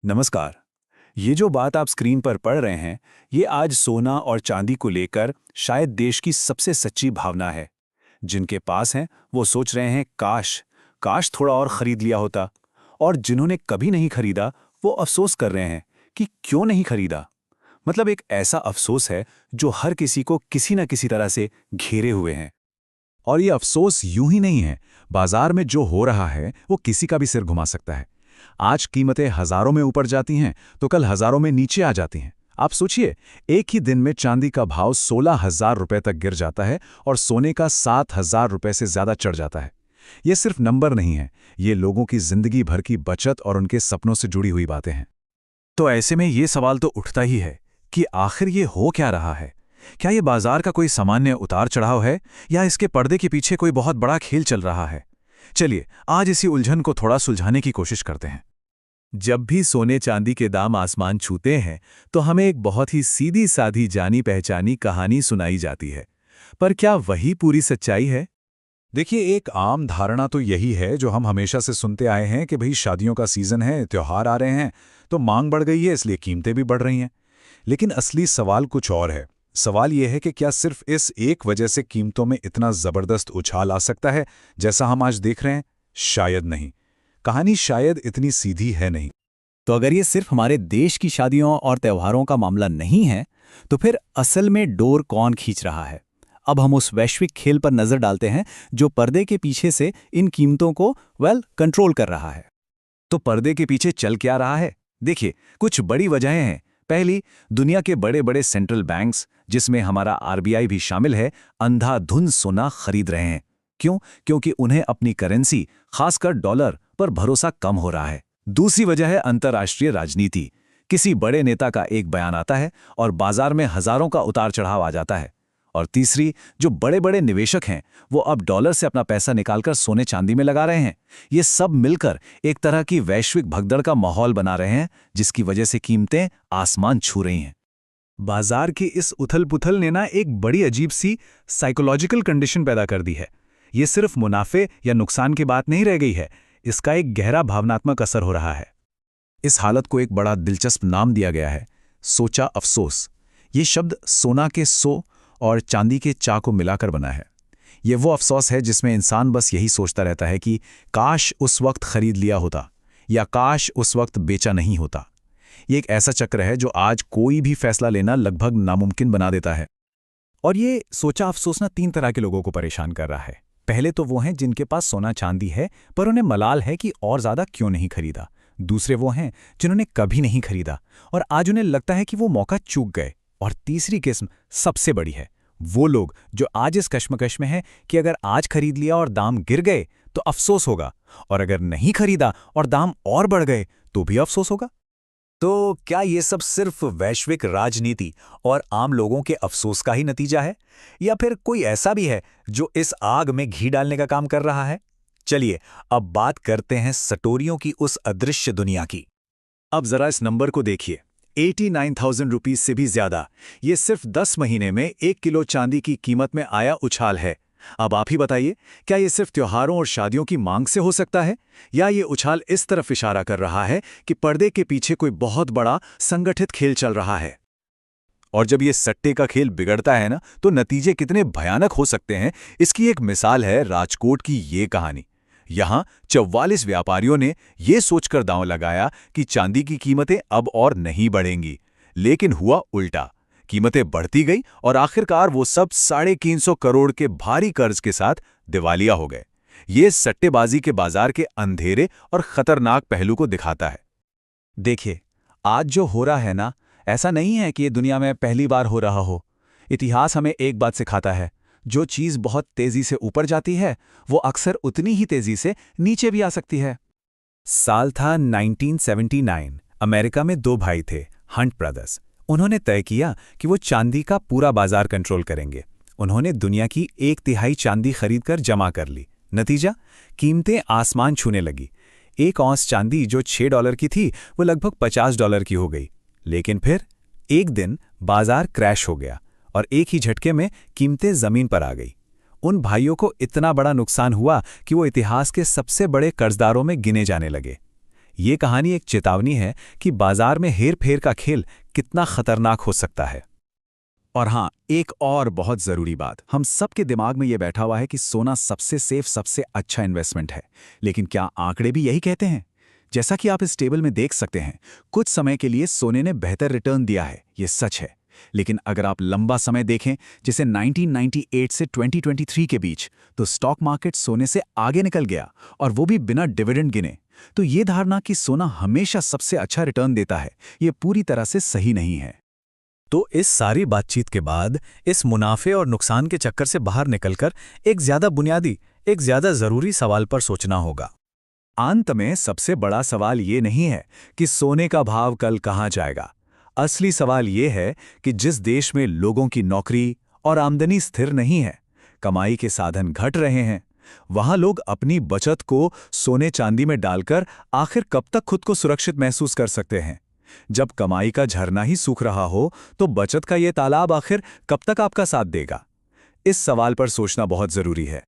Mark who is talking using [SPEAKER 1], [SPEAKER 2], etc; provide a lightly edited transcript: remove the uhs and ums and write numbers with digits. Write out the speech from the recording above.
[SPEAKER 1] नमस्कार। ये जो बात आप स्क्रीन पर पढ़ रहे हैं, ये आज सोना और चांदी को लेकर शायद देश की सबसे सच्ची भावना है। जिनके पास हैं, वो सोच रहे हैं काश, काश थोड़ा और खरीद लिया होता। और जिन्होंने कभी नहीं खरीदा, वो अफसोस कर रहे हैं कि क्यों नहीं खरीदा। मतलब एक ऐसा अफसोस है जो हर किसी को किसी न किसी तरह से घेरे हुए हैं।
[SPEAKER 2] और ये अफसोस यूं ही नहीं है। बाजार में जो हो रहा है वो किसी का भी सिर घुमा सकता है। आज कीमतें हजारों में ऊपर जाती हैं तो कल हजारों में नीचे आ जाती हैं। आप सोचिए, एक ही दिन में चांदी का भाव 16,000 रुपए तक गिर जाता है और सोने का 7,000 रुपए से ज्यादा चढ़ जाता है। ये सिर्फ नंबर नहीं है, ये लोगों की जिंदगी भर की बचत और उनके सपनों से जुड़ी हुई बातें हैं।
[SPEAKER 1] तो ऐसे में ये सवाल तो उठता ही है कि आखिर ये हो क्या रहा है। क्या ये बाजार का कोई सामान्य उतार चढ़ाव है या इसके पर्दे के पीछे कोई बहुत बड़ा खेल चल रहा है। चलिए आज इसी उलझन को थोड़ा सुलझाने की कोशिश करते हैं।
[SPEAKER 2] जब भी सोने चांदी के दाम आसमान छूते हैं तो हमें एक बहुत ही सीधी साधी जानी पहचानी कहानी सुनाई जाती है। पर क्या वही पूरी सच्चाई है? देखिए, एक आम धारणा तो यही है जो हम हमेशा से सुनते आए हैं कि भाई शादियों का सीजन है, त्योहार आ रहे हैं, तो मांग बढ़ गई है, इसलिए कीमतें भी बढ़ रही हैं। लेकिन असली सवाल कुछ और है। सवाल यह है कि क्या सिर्फ इस एक वजह से कीमतों में इतना जबरदस्त उछाल आ सकता है जैसा हम आज देख रहे हैं? शायद नहीं। कहानी शायद इतनी सीधी है नहीं।
[SPEAKER 3] तो अगर ये सिर्फ हमारे देश की शादियों और त्योहारों का मामला नहीं है, तो फिर असल में डोर कौन खींच रहा है? अब हम उस वैश्विक खेल पर नजर डालते हैं जो पर्दे के पीछे से इन कीमतों को कंट्रोल कर रहा है।
[SPEAKER 1] तो पर्दे के पीछे चल क्या रहा है? देखिए, कुछ बड़ी वजहें हैं। पहली, दुनिया के बड़े बड़े सेंट्रल बैंक्स, जिसमें हमारा आरबीआई भी शामिल है, अंधाधुंध सोना खरीद रहे हैं। क्यों? क्योंकि उन्हें अपनी करेंसी, खासकर डॉलर पर भरोसा कम हो रहा है। दूसरी वजह है अंतर्राष्ट्रीय राजनीति। किसी बड़े नेता का एक बयान आता है और बाजार में हजारों का उतार चढ़ाव आ जाता है। और तीसरी, जो बड़े बड़े निवेशक हैं, वो अब डॉलर से अपना पैसा निकालकर सोने चांदी में लगा रहे हैं। ये सब मिलकर एक तरह की वैश्विक भगदड़ का माहौल बना रहे हैं, जिसकी वजह से कीमतें आसमान छू रही हैं।
[SPEAKER 2] बाजार की इस उथल-पुथल ने ना एक बड़ी अजीब सी साइकोलॉजिकल कंडीशन पैदा कर दी है। ये सिर्फ मुनाफे या नुकसान की बात नहीं रह गई है, इसका एक गहरा भावनात्मक असर हो रहा है।
[SPEAKER 1] इस हालत को एक बड़ा दिलचस्प नाम दिया गया है, सोचा अफसोस। ये शब्द सोना के सो और चांदी के चा को मिलाकर बना है। ये वो अफसोस है जिसमें इंसान बस यही सोचता रहता है कि काश उस वक्त खरीद लिया होता या काश उस वक्त बेचा नहीं होता। ये एक ऐसा चक्र है जो आज कोई भी फैसला लेना लगभग नामुमकिन बना देता है।
[SPEAKER 3] और ये सोचा अफसोस ना 3 तरह के लोगों को परेशान कर रहा है। पहले तो वो हैं जिनके पास सोना चांदी है, पर उन्हें मलाल है कि और ज्यादा क्यों नहीं खरीदा। दूसरे वो हैं जिन्होंने कभी नहीं खरीदा और आज उन्हें लगता है कि वो मौका चूक गए। और तीसरी किस्म सबसे बड़ी है, वो लोग जो आज इस कश्मकश में हैं कि अगर आज खरीद लिया और दाम गिर गए तो अफसोस होगा, और अगर नहीं खरीदा और दाम और बढ़ गए तो भी अफसोस होगा।
[SPEAKER 1] तो क्या ये सब सिर्फ वैश्विक राजनीति और आम लोगों के अफसोस का ही नतीजा है, या फिर कोई ऐसा भी है जो इस आग में घी डालने का काम कर रहा है? चलिए अब बात करते हैं सटोरियों की उस अदृश्य दुनिया की। अब जरा इस नंबर को देखिए, 89,000 रुपीज से भी ज्यादा। ये सिर्फ 10 महीने में 1 किलो चांदी की कीमत में आया उछाल है। अब आप ही बताइए, क्या ये सिर्फ त्योहारों और शादियों की मांग से हो सकता है, या ये उछाल इस तरफ इशारा कर रहा है कि पर्दे के पीछे कोई बहुत बड़ा संगठित खेल चल रहा है? और जब ये सट्टे का खेल बिगड़ता है ना, तो नतीजे कितने भयानक हो सकते हैं, इसकी एक मिसाल है राजकोट की ये कहानी। यहां 44 व्यापारियों ने ये सोचकर दांव लगाया कि चांदी की कीमतें अब और नहीं बढ़ेंगी, लेकिन हुआ उल्टा। कीमतें बढ़ती गई और आखिरकार वो सब 350 करोड़ के भारी कर्ज के साथ दिवालिया हो गए। ये सट्टेबाजी के बाजार के अंधेरे और खतरनाक पहलू को दिखाता है।
[SPEAKER 3] देखिए, आज जो हो रहा है ना, ऐसा नहीं है कि ये दुनिया में पहली बार हो रहा हो। इतिहास हमें एक बात सिखाता है, जो चीज़ बहुत तेजी से ऊपर जाती है वो अक्सर उतनी ही तेजी से नीचे भी आ सकती है। साल था 1979। अमेरिका में 2 भाई थे, हंट ब्रदर्स। उन्होंने तय किया कि वो चांदी का पूरा बाजार कंट्रोल करेंगे। उन्होंने दुनिया की 1/3 चांदी खरीदकर जमा कर ली। नतीजा, कीमतें आसमान छूने लगी। 1 औंस चांदी जो $6 की थी, वो लगभग $50 की हो गई। लेकिन फिर एक दिन बाजार क्रैश हो गया और एक ही झटके में कीमतें जमीन पर आ गई। उन भाइयों को इतना बड़ा नुकसान हुआ कि वो इतिहास के सबसे बड़े कर्जदारों में गिने जाने लगे।
[SPEAKER 1] ये कहानी एक चेतावनी है कि बाजार में हेर-फेर का खेल कितना खतरनाक हो सकता है।
[SPEAKER 3] और हाँ, एक और बहुत ज़रूरी बात, हम सबके दिमाग में ये बैठा हुआ है कि सोना सबसे सेफ, सबसे अच्छा इन्वेस्टमेंट है। लेकिन क्या आंकड़े भी यही कहते हैं? जैसा कि आप इस टेबल में देख सकते हैं, कुछ समय के लिए सोने ने बेहतर रिटर्न दिया है, ये सच है। लेकिन अगर आप लंबा समय देखें, जैसे 1998 से 2023 के बीच, तो स्टॉक मार्केट सोने से आगे निकल गया, और वो भी बिना डिविडेंड गिने। तो ये धारणा कि सोना हमेशा सबसे अच्छा रिटर्न देता है, ये पूरी तरह से सही नहीं है।
[SPEAKER 1] तो इस सारी बातचीत के बाद इस मुनाफे और नुकसान के चक्कर से बाहर निकलकर एक ज्यादा बुनियादी, एक ज्यादा जरूरी सवाल पर सोचना होगा।
[SPEAKER 3] अंत में सबसे बड़ा सवाल ये नहीं है कि सोने का भाव कल कहाँ जाएगा। असली सवाल ये है कि जिस देश में लोगों की नौकरी और आमदनी स्थिर नहीं है, कमाई के साधन घट रहे हैं, वहां लोग अपनी बचत को सोने चांदी में डालकर आखिर कब तक खुद को सुरक्षित महसूस कर सकते हैं। जब कमाई का झरना ही सूख रहा हो, तो बचत का ये तालाब आखिर कब तक आपका साथ देगा? इस सवाल पर सोचना बहुत जरूरी है।